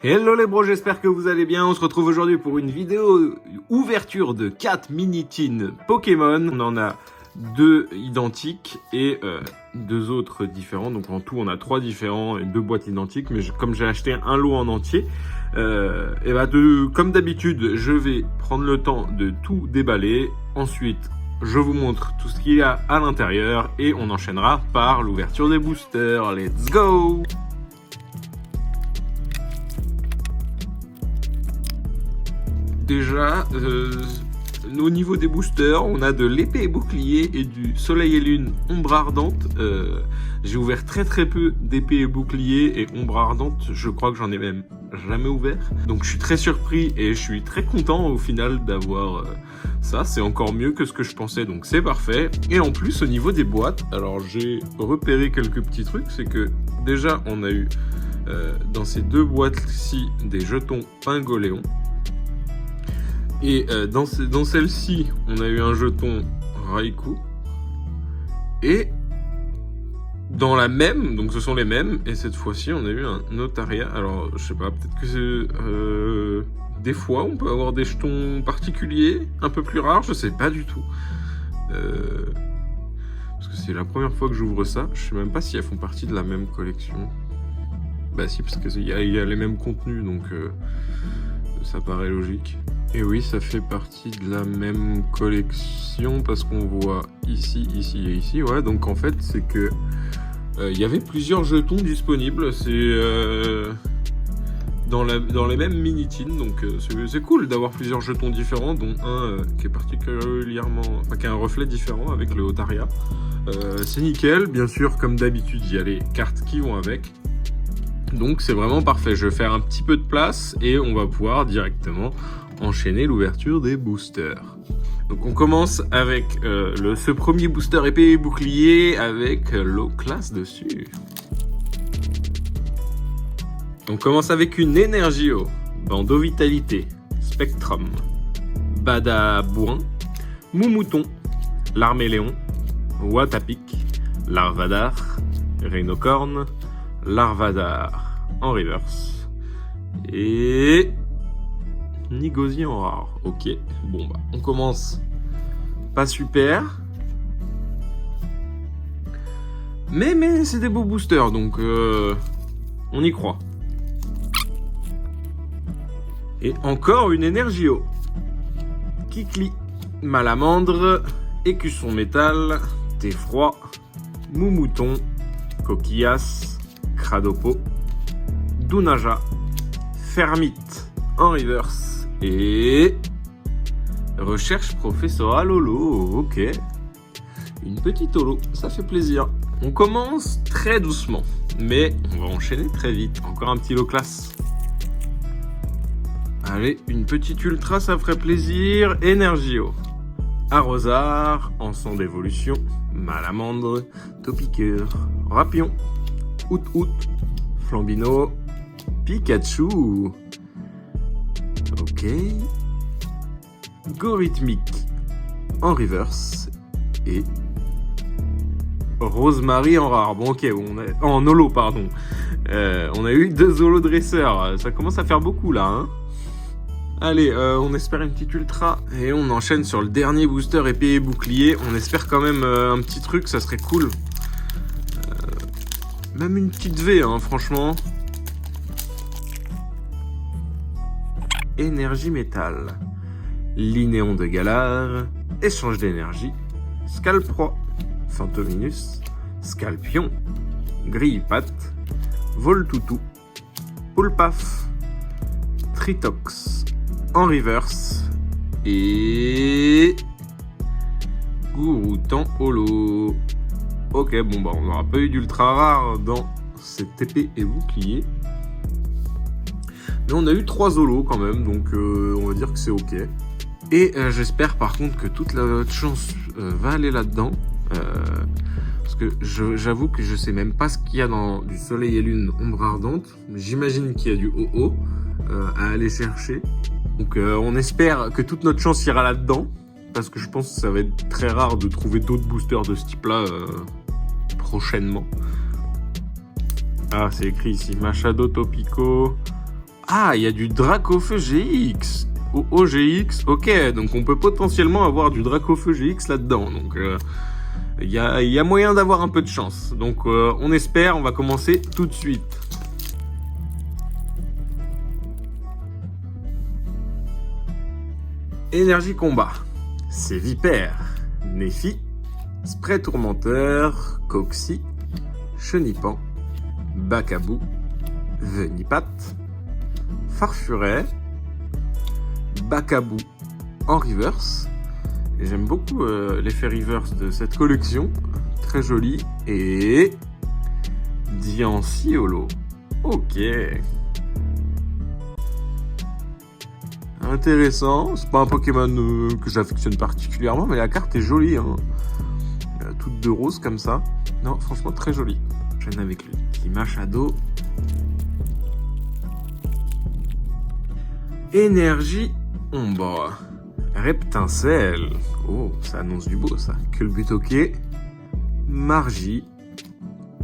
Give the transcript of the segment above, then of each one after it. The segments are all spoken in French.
Hello les bros, j'espère que vous allez bien. On se retrouve aujourd'hui pour une vidéo ouverture de 4 mini-tins Pokémon. On en a 2 identiques et 2 autres différents. Donc en tout, on a 3 différents et 2 boîtes identiques. Mais comme j'ai acheté un lot en entier, comme d'habitude, je vais prendre le temps de tout déballer. Ensuite, je vous montre tout ce qu'il y a à l'intérieur et on enchaînera par l'ouverture des boosters. Let's go! Déjà, au niveau des boosters, on a de l'épée et bouclier et du soleil et lune ombre ardente. J'ai ouvert très peu d'épée et bouclier et ombre ardente. Je crois que j'en ai même jamais ouvert. Donc je suis très surpris et je suis très content au final d'avoir ça. C'est encore mieux que ce que je pensais, donc c'est parfait. Et en plus, au niveau des boîtes, alors j'ai repéré quelques petits trucs. C'est que déjà, on a eu dans ces 2 boîtes-ci des jetons Pingoléon. Et dans celle-ci, on a eu un jeton Raikou. Et dans la même, donc ce sont les mêmes, et cette fois-ci, on a eu un Notaria. Alors, je sais pas, peut-être que c'est... des fois, on peut avoir des jetons particuliers, un peu plus rares, je sais pas du tout. Parce que c'est la première fois que j'ouvre ça. Je sais même pas si elles font partie de la même collection. Bah si, parce qu'il y a les mêmes contenus, donc ça paraît logique. Et oui, ça fait partie de la même collection parce qu'on voit ici et ici. Ouais, donc en fait, c'est que il y avait plusieurs jetons disponibles. C'est dans les mêmes mini-tins, donc c'est cool d'avoir plusieurs jetons différents, dont un qui est particulièrement, enfin qui a un reflet différent avec le Otaria. C'est nickel, bien sûr, comme d'habitude, il y a les cartes qui vont avec. Donc c'est vraiment parfait. Je vais faire un petit peu de place et on va pouvoir directement enchaîner l'ouverture des boosters. Donc on commence avec ce premier booster épée et bouclier avec l'eau classe dessus. On commence avec une Energio, Bandeau Vitalité, Spectrum, Badabouin, Moumouton, Larméléon, Watapic, Larvadar, Rhinocorn, Larvadar en reverse et Nigozi en rare. Ok, bon bah on commence pas super, mais c'est des beaux boosters, donc on y croit. Et encore une Energio, Kikli, Malamandre, Écusson métal, Thé-froid, Moumouton, Coquillas, Cradopo, Dunaja, Fermite en reverse et recherche professorale holo. Ok, une petite holo, ça fait plaisir. On commence très doucement, mais on va enchaîner très vite. Encore un petit lot classe. Allez, une petite ultra, ça ferait plaisir. Energio, Arrosard, Encens d'évolution, Malamandre, Topiqueur, Rapion, Out, Flambino, Pikachu. Ok. Gorhythmique en reverse et Rosemary en rare. Bon ok, en holo pardon. On a eu 2 holo dresseurs. Ça commence à faire beaucoup là, hein. Allez, on espère une petite ultra et on enchaîne sur le dernier booster épée et bouclier. On espère quand même un petit truc, ça serait cool. Même une petite V, hein, franchement. Énergie métal. Linéon de Galar. Échange d'énergie. Scalproie. Fantominus. Scalpion. Grille-patte. Voltoutou. Poulpaf. Tritox. En reverse. Et... Gouroutan holo. Ok, bon bah on n'aura pas eu d'ultra rare dans cette épée et bouclier. Mais on a eu 3 holos quand même, donc on va dire que c'est ok. Et j'espère par contre que toute la chance va aller là-dedans. Parce que j'avoue que je sais même pas ce qu'il y a dans du soleil et lune ombre ardente. J'imagine qu'il y a du OO à aller chercher. Donc on espère que toute notre chance ira là-dedans. Parce que je pense que ça va être très rare de trouver d'autres boosters de ce type-là prochainement. Ah, c'est écrit ici. Machado, Topico, Ah, il y a du Dracofeu GX. OGX, ok, donc on peut potentiellement avoir du Dracofeu GX là-dedans. Donc il y a moyen d'avoir un peu de chance. Donc on espère, on va commencer tout de suite. Énergie combat. C'est Vipère, Nephi, Spray tourmenteur, Coxy, Chenipan, Bacabou, Venipat, Farfuret, Bacabou en reverse. Et j'aime beaucoup l'effet reverse de cette collection. Très joli. Et Diancie holo. Ok. Intéressant. C'est pas un Pokémon que j'affectionne particulièrement, mais la carte est jolie. Hein. Toute de rose comme ça. Non, franchement très jolie. J'aime avec le petit Machado. Énergie ombre. Reptincelle. Oh, ça annonce du beau ça. Culbutoquet. Margie.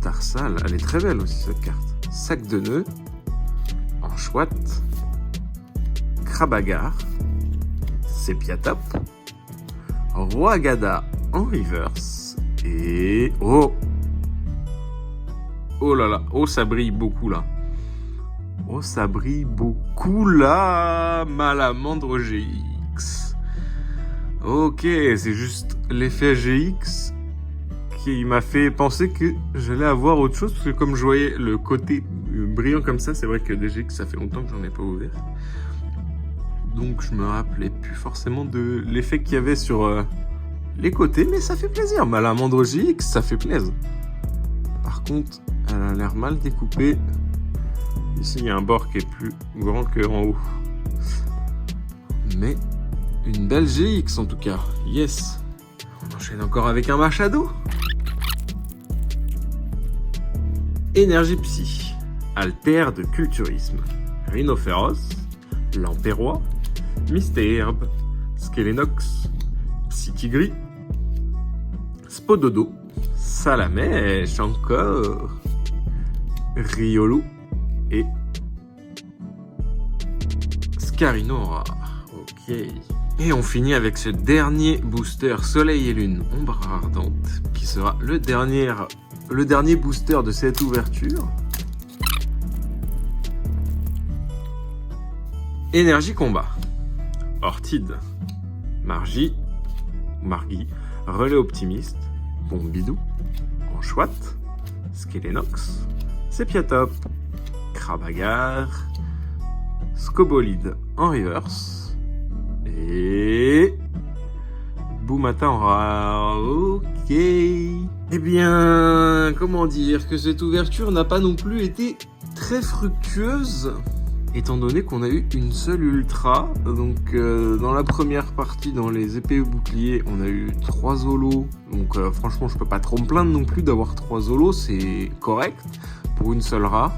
Tarsal. Elle est très belle aussi cette carte. Sac de nœuds. Anchouette. Crabagar. Sepiatop. Roagada en reverse. Et... oh! Oh là là. Oh, ça brille beaucoup là. Oh, ça brille beaucoup là. Malamandre GX. Ok, c'est juste l'effet GX qui m'a fait penser que j'allais avoir autre chose. Parce que comme je voyais le côté brillant comme ça, c'est vrai que des GX, ça fait longtemps que j'en ai pas ouvert. Donc je me rappelais plus forcément de l'effet qu'il y avait sur les côtés. Mais ça fait plaisir. Malamandre GX, ça fait plaisir. Par contre, elle a l'air mal découpée. Ici, il y a un bord qui est plus grand qu'en haut. Mais une belle GX en tout cas. Yes. On enchaîne encore avec un Machado. Énergie Psy. Alter de culturisme. Rhinophéros. Lampérois. Mystherbe. Skelenox. Psytigris. Spododo. Salamèche encore. Riolu. Et Scarinora. Ok. Et on finit avec ce dernier booster Soleil et Lune Ombre Ardente, qui sera le dernier booster de cette ouverture. Énergie combat. Ortide. Margie. Relais optimiste. Bombidou. Anchouette. Skelenox. Sepiatop. Crabagar, Scobolide en reverse et Boumata en rare. Ok. Eh bien, comment dire que cette ouverture n'a pas non plus été très fructueuse, étant donné qu'on a eu une seule ultra. Donc dans la première partie, dans les épées et boucliers, on a eu 3 holos. Donc franchement, je peux pas trop me plaindre non plus d'avoir 3 holos, c'est correct pour une seule rare.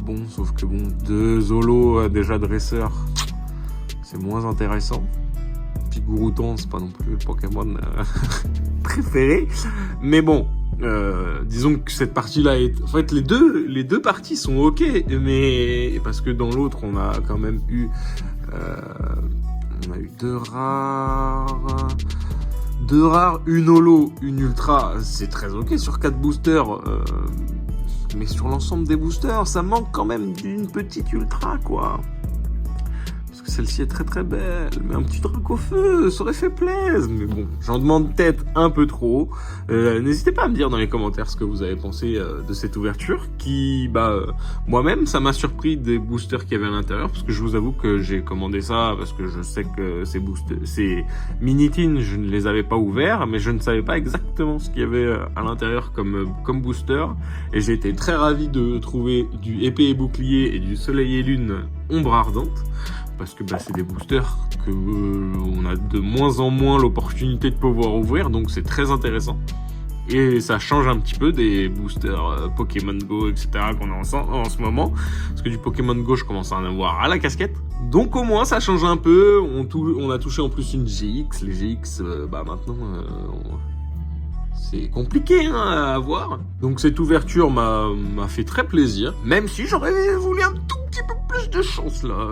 Bon, sauf que bon, 2 holos déjà dresseurs, c'est moins intéressant. Puis Gourouton, c'est pas non plus le Pokémon préféré. Mais bon, disons que cette partie-là est... En fait, les deux parties sont ok, mais... Parce que dans l'autre, on a quand même eu... on a eu 2 rares... 2 rares, une holo, une ultra, c'est très ok sur 4 boosters. Mais sur l'ensemble des boosters, ça manque quand même d'une petite ultra, quoi. Parce que celle-ci est très très belle. Mais un petit Dracofeu, ça aurait fait plaisir. Mais bon, j'en demande peut-être un peu trop. N'hésitez pas à me dire dans les commentaires ce que vous avez pensé de cette ouverture. Qui, moi-même, ça m'a surpris des boosters qu'il y avait à l'intérieur. Parce que je vous avoue que j'ai commandé ça parce que je sais que ces Minitines, je ne les avais pas ouverts. Mais je ne savais pas exactement ce qu'il y avait à l'intérieur comme booster. Et j'ai été très ravi de trouver du épée et bouclier et du soleil et lune ombre ardente. Parce que c'est des boosters que on a de moins en moins l'opportunité de pouvoir ouvrir, donc c'est très intéressant. Et ça change un petit peu des boosters Pokémon Go, etc. qu'on a en ce moment. Parce que du Pokémon Go, je commence à en avoir à la casquette. Donc au moins, ça change un peu. On a touché en plus une GX. Les GX, maintenant, c'est compliqué hein, à avoir. Donc cette ouverture m'a fait très plaisir, même si j'aurais voulu un tout petit peu plus de chance là.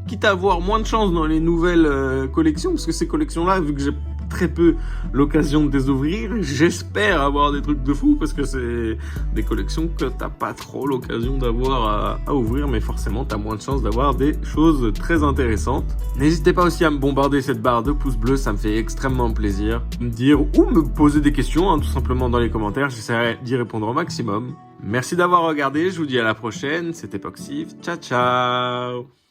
Quitte à avoir moins de chance dans les nouvelles collections, parce que ces collections-là, vu que j'ai très peu l'occasion de les ouvrir, j'espère avoir des trucs de fou, parce que c'est des collections que t'as pas trop l'occasion d'avoir à ouvrir, mais forcément t'as moins de chance d'avoir des choses très intéressantes. N'hésitez pas aussi à me bombarder cette barre de pouces bleus, ça me fait extrêmement plaisir. Me dire ou me poser des questions, hein, tout simplement dans les commentaires, j'essaierai d'y répondre au maximum. Merci d'avoir regardé, je vous dis à la prochaine, c'était Poxif, ciao ciao.